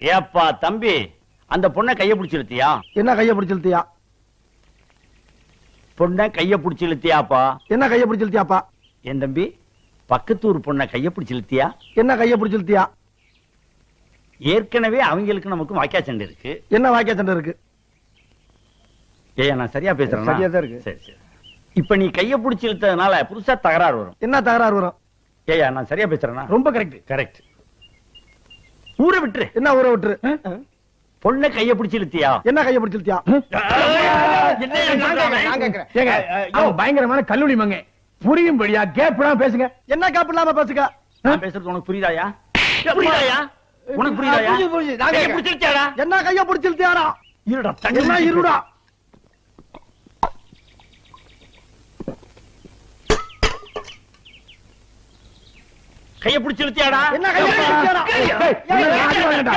ஏப்பா தம்பி, அந்த பொண்ணை கைய பிடிச்சு இழுத்தியா? என்ன கைய பிடிச்சு இழுத்தியா? பொண்ணை கைய பிடிச்சு இழுத்தியாப்பா? என்ன கைய பிடிச்சு இழுத்தியாப்பா? என் தம்பி, பக்கத்தூர் பொண்ணை கைய பிடிச்சு இழுத்தியா? என்ன கைய பிடிச்சு இழுத்தியா? ஏற்கனவே அவங்களுக்கு நமக்கு வாக்கியா சண்டை இருக்கு. என்ன வாக்கியா சண்டை இருக்கு? ஏய், நான் சரியா பேசுறேன்? சரியா தான் இருக்கு. சரி சரி. இப்ப நீ கைய பிடிச்சு இழுத்ததுனால புதுசா தகராறு வரும். என்ன தகராறு வரும்? ஏயா, நான் சரியா பேசுறேன்னா? ரொம்ப கரெக்ட். கரெக்ட். ஊரை விட்டுரு. என்ன ஊரை விட்டுரு? பொண்ணை கைய பிடிச்சு இழுத்தியா? என்ன கைய பிடிச்சு இழுத்தியா? பயங்கரமான கல்லூரி மங்க புரியும்படியா கேப்லாம் பேசுங்க. என்ன கேப் இல்லாம பேசுங்க? நான் பேசுறது உனக்கு புரியுதாயா? புரியுதாயா? உனக்கு புரியுதாயா? கைய பிடிச்சு இழுத்தியாடா? என்ன கைய பிடிச்சு இழுத்தியாடா? இருடா, என்ன இருடா? கைய பிடிச்சு இழுத்தியாடா? என்ன கைய பிடிச்சு இழுத்தியாடா?